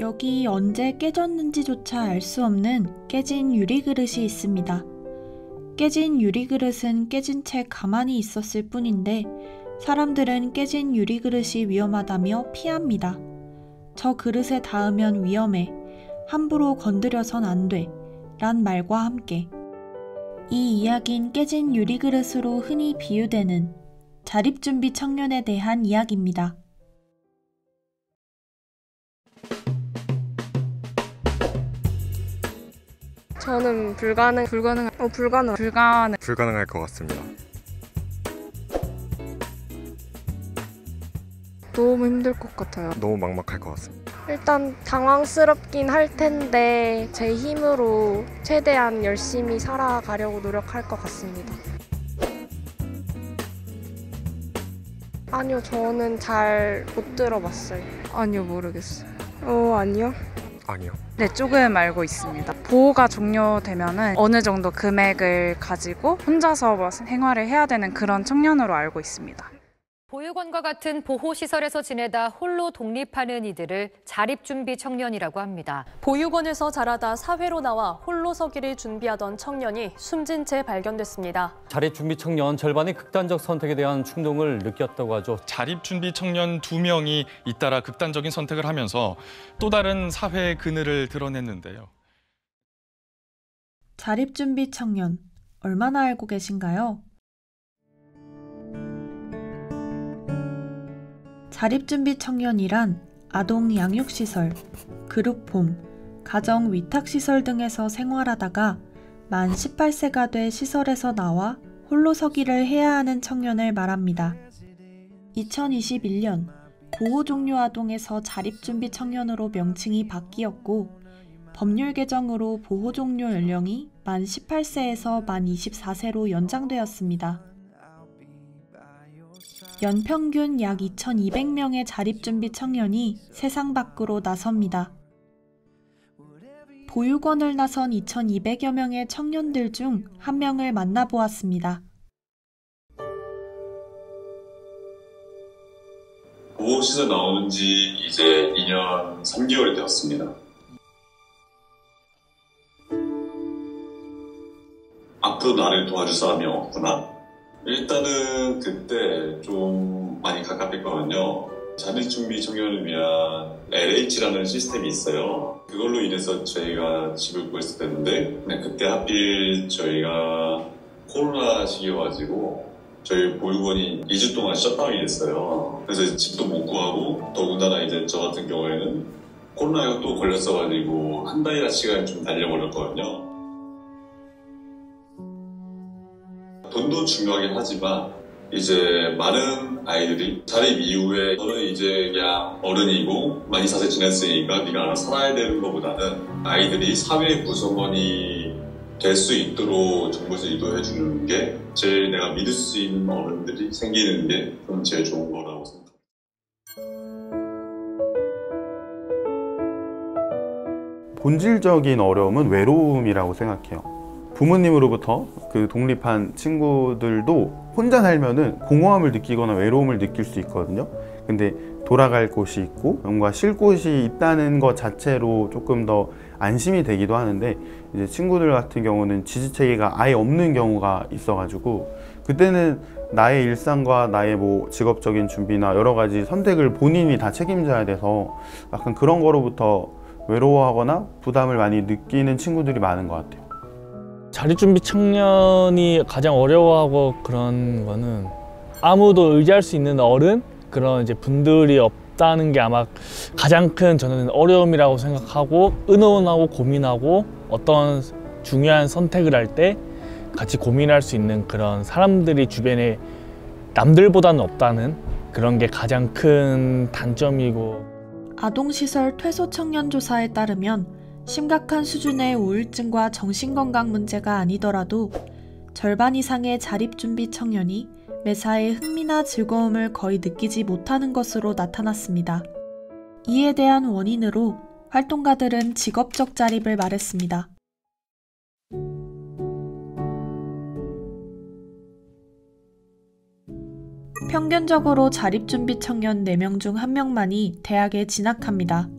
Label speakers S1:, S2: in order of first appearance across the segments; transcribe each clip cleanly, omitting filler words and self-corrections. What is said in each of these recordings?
S1: 여기 언제 깨졌는지조차 알 수 없는 깨진 유리그릇이 있습니다. 깨진 유리그릇은 깨진 채 가만히 있었을 뿐인데 사람들은 깨진 유리그릇이 위험하다며 피합니다. 저 그릇에 닿으면 위험해. 함부로 건드려선 안 돼. 란 말과 함께 이 이야기는 깨진 유리그릇으로 흔히 비유되는 자립준비 청년에 대한 이야기입니다.
S2: 저는 불가능할
S3: 것 같습니다.
S2: 너무 힘들 것 같아요.
S3: 너무 막막할 것 같습니다.
S2: 일단 당황스럽긴 할 텐데 제 힘으로 최대한 열심히 살아가려고 노력할 것 같습니다. 아니요, 저는 잘 못 들어봤어요.
S4: 아니요, 모르겠어요.
S2: 아니요.
S3: 아니요.
S4: 네, 조금 알고 있습니다. 보호가 종료되면은 어느 정도 금액을 가지고 혼자서 생활을 해야 되는 그런 청년으로 알고 있습니다.
S5: 보육원과 같은 보호시설에서 지내다 홀로 독립하는 이들을 자립준비 청년이라고 합니다.
S6: 보육원에서 자라다 사회로 나와 홀로 서기를 준비하던 청년이 숨진 채 발견됐습니다.
S7: 자립준비 청년 절반이 극단적 선택에 대한 충동을 느꼈다고 하죠.
S8: 자립준비 청년 2명이 잇따라 극단적인 선택을 하면서 또 다른 사회의 그늘을 드러냈는데요.
S1: 자립준비 청년, 얼마나 알고 계신가요? 자립준비 청년이란 아동 양육시설, 그룹홈, 가정 위탁시설 등에서 생활하다가 만 18세가 돼 시설에서 나와 홀로 서기를 해야 하는 청년을 말합니다. 2021년 보호종료 아동에서 자립준비 청년으로 명칭이 바뀌었고 법률 개정으로 보호종료 연령이 만 18세에서 만 24세로 연장되었습니다. 연평균 약 2,200명의 자립준비 청년이 세상 밖으로 나섭니다. 보육원을 나선 2,200여 명의 청년들 중 한 명을 만나보았습니다.
S9: 보호시설 나오는 지 이제 2년 3개월이 되었습니다. 앞으로 나를 도와줄 사람이 없구나. 일단은 그때 좀 많이 가깝했거든요. 자립준비 청년을 위한 LH라는 시스템이 있어요. 그걸로 인해서 저희가 집을 구했을 때인데 그때 하필 저희가 코로나 시기여가지고 저희 보육원이 2주 동안 셧다운이 됐어요. 그래서 집도 못 구하고 더군다나 이제 저 같은 경우에는 코로나에 또 걸렸어가지고 한 달이나 시간이 좀 달려버렸거든요. 돈도 중요하긴 하지만 이제 많은 아이들이 자립 이후에 너는 이제 그냥 어른이고 많이 사세 지냈으니까 네가 알아서 살아야 되는 것보다는 아이들이 사회 구성원이 될 수 있도록 정부에서 유도해 주는 게 제일 내가 믿을 수 있는 어른들이 생기는 게 그건 제일 좋은 거라고 생각합니다.
S10: 본질적인 어려움은 외로움이라고 생각해요. 부모님으로부터 그 독립한 친구들도 혼자 살면은 공허함을 느끼거나 외로움을 느낄 수 있거든요. 근데 돌아갈 곳이 있고 뭔가 쉴 곳이 있다는 것 자체로 조금 더 안심이 되기도 하는데 이제 친구들 같은 경우는 지지체계가 아예 없는 경우가 있어가지고 그때는 나의 일상과 나의 뭐 직업적인 준비나 여러 가지 선택을 본인이 다 책임져야 돼서 약간 그런 거로부터 외로워하거나 부담을 많이 느끼는 친구들이 많은 것 같아요.
S11: 자립준비 청년이 가장 어려워하고 그런 거는 아무도 의지할 수 있는 어른? 그런 이제 분들이 없다는 게 아마 가장 큰 저는 어려움이라고 생각하고 의논하고 고민하고 어떤 중요한 선택을 할 때 같이 고민할 수 있는 그런 사람들이 주변에 남들보다는 없다는 그런 게 가장 큰 단점이고
S1: 아동시설 퇴소청년조사에 따르면 심각한 수준의 우울증과 정신건강 문제가 아니더라도 절반 이상의 자립준비 청년이 매사에 흥미나 즐거움을 거의 느끼지 못하는 것으로 나타났습니다. 이에 대한 원인으로 활동가들은 직업적 자립을 말했습니다. 평균적으로 자립준비 청년 4명 중 1명만이 대학에 진학합니다.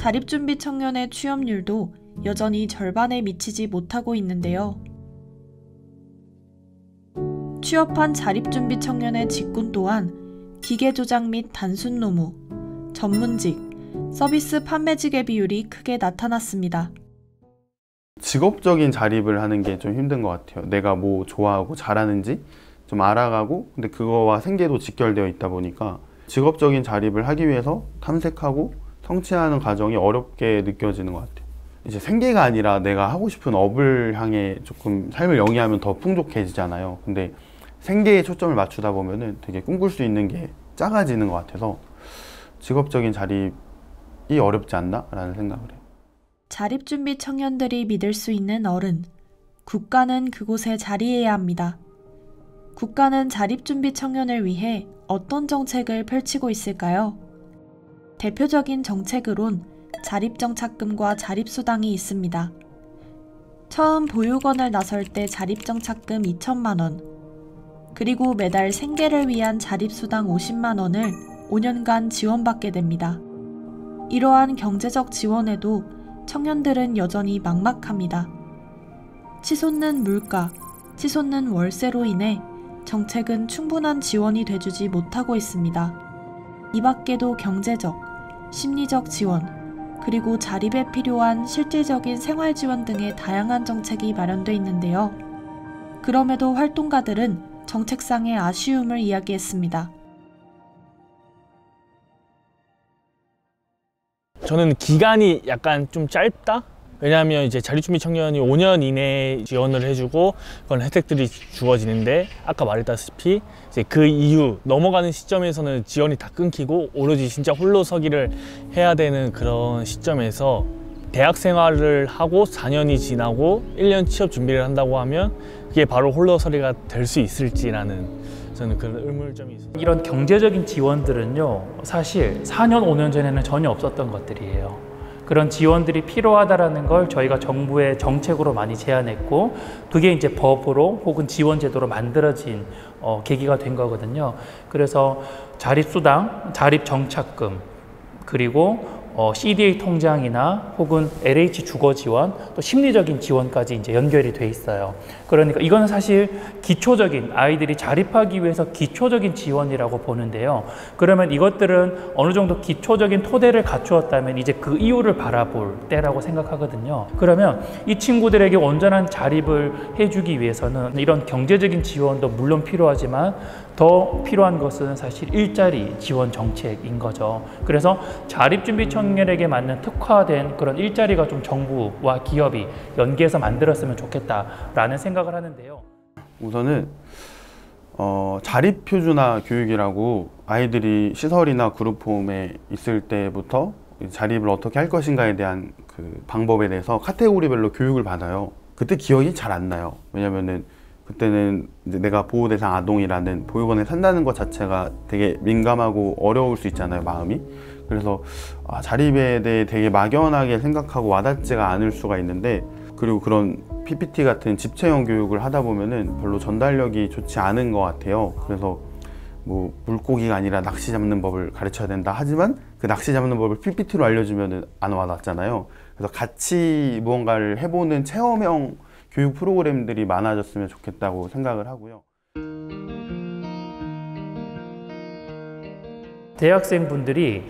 S1: 자립준비 청년의 취업률도 여전히 절반에 미치지 못하고 있는데요. 취업한 자립준비 청년의 직군 또한 기계조작 및 단순 노무, 전문직, 서비스 판매직의 비율이 크게 나타났습니다.
S10: 직업적인 자립을 하는 게 좀 힘든 것 같아요. 내가 뭐 좋아하고 잘하는지 좀 알아가고, 근데 그거와 생계도 직결되어 있다 보니까 직업적인 자립을 하기 위해서 탐색하고 성취하는 과정이 어렵게 느껴지는 것 같아요. 이제 생계가 아니라 내가 하고 싶은 업을 향해 조금 삶을 영위하면 더 풍족해지잖아요. 근데 생계에 초점을 맞추다 보면은 되게 꿈꿀 수 있는 게 작아지는 것 같아서 직업적인 자립이 어렵지 않나? 라는 생각을 해요.
S1: 자립준비 청년들이 믿을 수 있는 어른, 국가는 그곳에 자리해야 합니다. 국가는 자립준비 청년을 위해 어떤 정책을 펼치고 있을까요? 대표적인 정책으론 자립정착금과 자립수당이 있습니다. 처음 보육원을 나설 때 자립정착금 2천만 원, 그리고 매달 생계를 위한 자립수당 50만 원을 5년간 지원받게 됩니다. 이러한 경제적 지원에도 청년들은 여전히 막막합니다. 치솟는 물가, 치솟는 월세로 인해 정책은 충분한 지원이 돼주지 못하고 있습니다. 이 밖에도 경제적, 심리적 지원, 그리고 자립에 필요한 실질적인 생활 지원 등의 다양한 정책이 마련돼 있는데요. 그럼에도 활동가들은 정책상의 아쉬움을 이야기했습니다.
S11: 저는 기간이 약간 좀 짧다? 왜냐하면 이제 자립준비 청년이 5년 이내에 지원을 해주고 그런 혜택들이 주어지는데, 아까 말했다시피 이제 그 이후 넘어가는 시점에서는 지원이 다 끊기고 오로지 진짜 홀로서기를 해야 되는 그런 시점에서 대학 생활을 하고 4년이 지나고 1년 취업 준비를 한다고 하면 그게 바로 홀로서기가 될 수 있을지라는 저는 그런 의문점이 있습니다.
S12: 이런 경제적인 지원들은요, 사실 4년, 5년 전에는 전혀 없었던 것들이에요. 그런 지원들이 필요하다라는 걸 저희가 정부의 정책으로 많이 제안했고, 그게 이제 법으로 혹은 지원 제도로 만들어진 계기가 된 거거든요. 그래서 자립수당, 자립정착금, 그리고 CDA 통장이나 혹은 LH 주거 지원, 또 심리적인 지원까지 이제 연결이 돼 있어요. 그러니까 이거는 사실 기초적인, 아이들이 자립하기 위해서 기초적인 지원이라고 보는데요. 그러면 이것들은 어느 정도 기초적인 토대를 갖추었다면 이제 그 이후를 바라볼 때라고 생각하거든요. 그러면 이 친구들에게 온전한 자립을 해주기 위해서는 이런 경제적인 지원도 물론 필요하지만 더 필요한 것은 사실 일자리 지원 정책인 거죠. 그래서 자립준비 청년에게 맞는 특화된 그런 일자리가 좀 정부와 기업이 연계해서 만들었으면 좋겠다라는 생각을 하는데요.
S10: 우선은 자립표준화 교육이라고 아이들이 시설이나 그룹홈에 있을 때부터 자립을 어떻게 할 것인가에 대한 그 방법에 대해서 카테고리별로 교육을 받아요. 그때 기억이 잘 안 나요. 왜냐면은 그때는 이제 내가 보호대상 아동이라는 보육원에 산다는 것 자체가 되게 민감하고 어려울 수 있잖아요, 마음이. 그래서 자립에 대해 되게 막연하게 생각하고 와닿지가 않을 수가 있는데, 그리고 그런 PPT 같은 집체형 교육을 하다 보면은 별로 전달력이 좋지 않은 것 같아요. 그래서 뭐 물고기가 아니라 낚시 잡는 법을 가르쳐야 된다 하지만 그 낚시 잡는 법을 PPT로 알려주면은 안 와닿잖아요. 그래서 같이 무언가를 해보는 체험형 교육 프로그램들이 많아졌으면 좋겠다고 생각을 하고요.
S12: 대학생분들이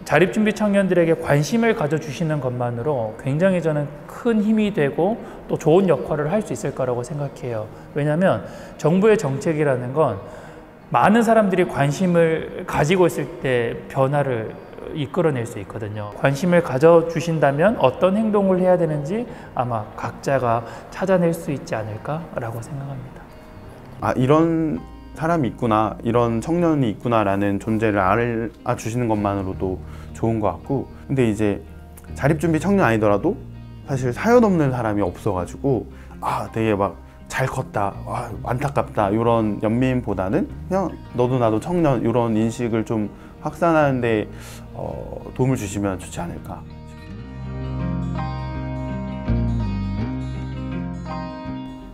S12: 자립준비 청년들에게 관심을 가져주시는 것만으로 굉장히 저는 큰 힘이 되고 또 좋은 역할을 할 수 있을 거라고 생각해요. 왜냐하면 정부의 정책이라는 건 많은 사람들이 관심을 가지고 있을 때 변화를 이끌어낼 수 있거든요. 관심을 가져주신다면 어떤 행동을 해야 되는지 아마 각자가 찾아낼 수 있지 않을까라고 생각합니다.
S10: 이런 사람이 있구나, 이런 청년이 있구나라는 존재를 알아주시는 것만으로도 좋은 것 같고, 근데 이제 자립준비 청년 아니더라도 사실 사연 없는 사람이 없어가지고 되게 막 잘 컸다, 안타깝다 이런 연민보다는 그냥 너도 나도 청년 이런 인식을 좀 확산하는데 도움을 주시면 좋지 않을까.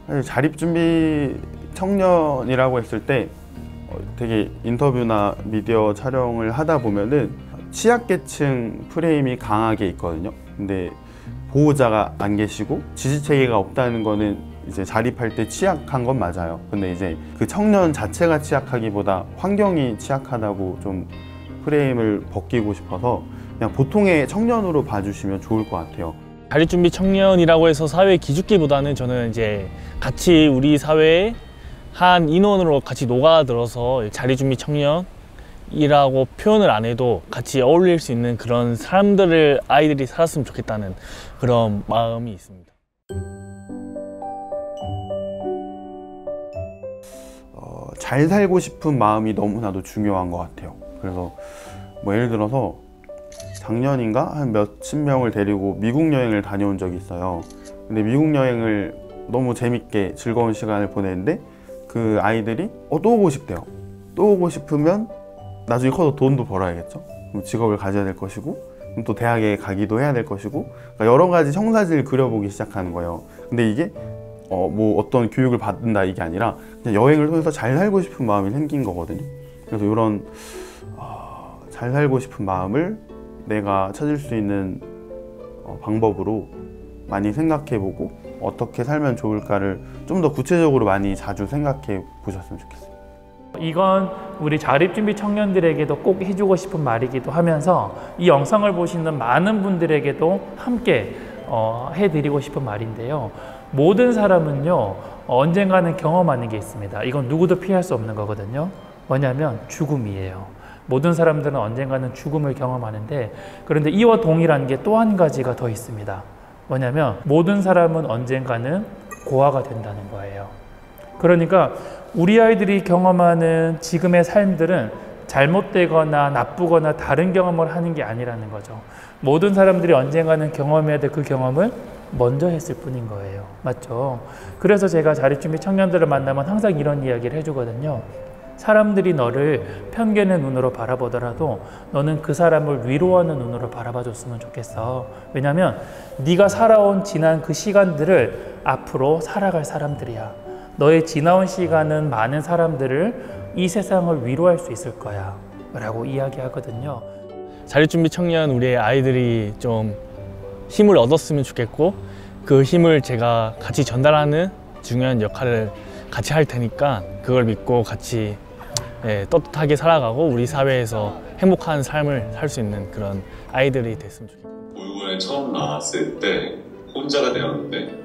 S10: 사실 자립준비 청년이라고 했을 때 되게 인터뷰나 미디어 촬영을 하다 보면은 취약계층 프레임이 강하게 있거든요. 근데 보호자가 안 계시고 지지체계가 없다는 거는 이제 자립할 때 취약한 건 맞아요. 근데 이제 그 청년 자체가 취약하기보다 환경이 취약하다고 좀 프레임을 벗기고 싶어서 그냥 보통의 청년으로 봐주시면 좋을 것 같아요.
S11: 자립준비 청년이라고 해서 사회에 기죽기보다는 저는 이제 같이 우리 사회에 한 인원으로 같이 녹아들어서 자립준비 청년이라고 표현을 안 해도 같이 어울릴 수 있는 그런 사람들을 아이들이 살았으면 좋겠다는 그런 마음이 있습니다.
S10: 잘 살고 싶은 마음이 너무나도 중요한 것 같아요. 그래서 뭐 예를 들어서 작년인가 한 몇십 명을 데리고 미국 여행을 다녀온 적이 있어요. 근데 미국 여행을 너무 재밌게 즐거운 시간을 보냈는데 그 아이들이 또 오고 싶대요. 또 오고 싶으면 나중에 커서 돈도 벌어야겠죠. 직업을 가져야 될 것이고 또 대학에 가기도 해야 될 것이고 그러니까 여러 가지 청사진을 그려보기 시작하는 거예요. 근데 이게 뭐 어떤 교육을 받는다 이게 아니라 그냥 여행을 통해서 잘 살고 싶은 마음이 생긴 거거든요. 그래서 이런 잘 살고 싶은 마음을 내가 찾을 수 있는 방법으로 많이 생각해보고 어떻게 살면 좋을까를 좀 더 구체적으로 많이 자주 생각해 보셨으면 좋겠어요.
S12: 이건 우리 자립준비 청년들에게도 꼭 해주고 싶은 말이기도 하면서 이 영상을 보시는 많은 분들에게도 함께 해드리고 싶은 말인데요. 모든 사람은요 언젠가는 경험하는 게 있습니다. 이건 누구도 피할 수 없는 거거든요. 뭐냐면 죽음이에요. 모든 사람들은 언젠가는 죽음을 경험하는데 그런데 이와 동일한 게 또 한 가지가 더 있습니다. 뭐냐면 모든 사람은 언젠가는 고아가 된다는 거예요. 그러니까 우리 아이들이 경험하는 지금의 삶들은 잘못되거나 나쁘거나 다른 경험을 하는 게 아니라는 거죠. 모든 사람들이 언젠가는 경험해야 될 그 경험을 먼저 했을 뿐인 거예요. 맞죠? 그래서 제가 자립준비 청년들을 만나면 항상 이런 이야기를 해주거든요. 사람들이 너를 편견의 눈으로 바라보더라도 너는 그 사람을 위로하는 눈으로 바라봐줬으면 좋겠어. 왜냐면 네가 살아온 지난 그 시간들을 앞으로 살아갈 사람들이야. 너의 지나온 시간은 많은 사람들을 이 세상을 위로할 수 있을 거야 라고 이야기하거든요.
S11: 자립준비 청년 우리 아이들이 좀 힘을 얻었으면 좋겠고 그 힘을 제가 같이 전달하는 중요한 역할을 같이 할 테니까 그걸 믿고 같이 떳떳하게 살아가고 우리 사회에서 행복한 삶을 살 수 있는 그런 아이들이 됐으면 좋겠어요.
S9: 올고에 처음 나왔을 때 혼자가 되었는데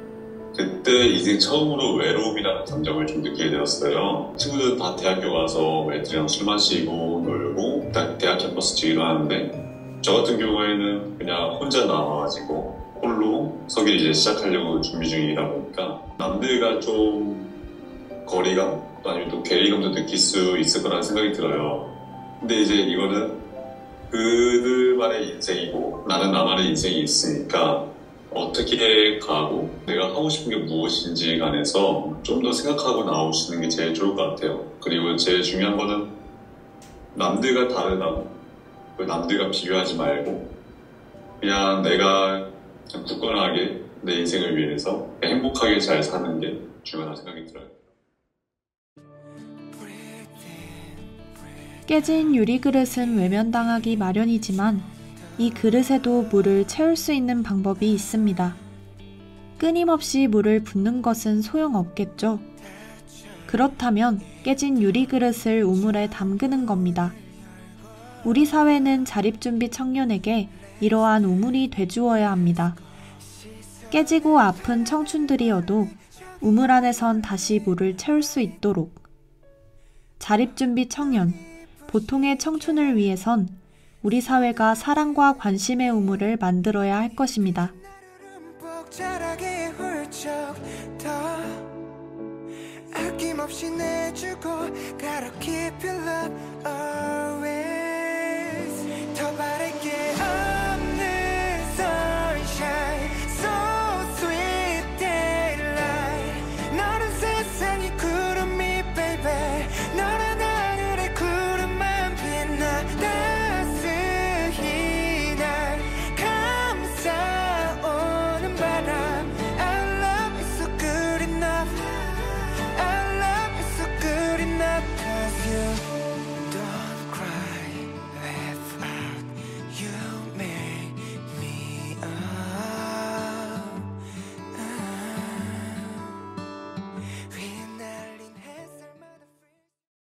S9: 그때 인생 처음으로 외로움이라는 감정을 좀 느끼게 되었어요. 친구들 다 대학교 가서 애들이랑 술 마시고 놀고 딱 대학 캠퍼스 지기로 하는데 저 같은 경우에는 그냥 혼자 나와가지고 홀로 서기를 이제 시작하려고 준비 중이다 보니까 남들과 좀 거리감 또 아니면 또 괴리감도 느낄 수 있을 거라는 생각이 들어요. 근데 이제 이거는 그들만의 인생이고 나는 나만의 인생이 있으니까 어떻게 가고 내가 하고 싶은 게 무엇인지에 관해서 좀 더 생각하고 나오시는 게 제일 좋을 것 같아요. 그리고 제일 중요한 거는 남들과 다르다고 남들과 비교하지 말고 그냥 내가 굳건하게 내 인생을 위해서 행복하게 잘 사는 게 중요하다고 생각이 들어요.
S1: 깨진 유리그릇은 외면당하기 마련이지만 이 그릇에도 물을 채울 수 있는 방법이 있습니다. 끊임없이 물을 붓는 것은 소용없겠죠. 그렇다면 깨진 유리그릇을 우물에 담그는 겁니다. 우리 사회는 자립준비 청년에게 이러한 우물이 돼주어야 합니다. 깨지고 아픈 청춘들이어도 우물 안에선 다시 물을 채울 수 있도록. 자립준비 청년, 보통의 청춘을 위해선 우리 사회가 사랑과 관심의 우물을 만들어야 할 것입니다.
S13: 아낌없이 내주고 gotta keep your love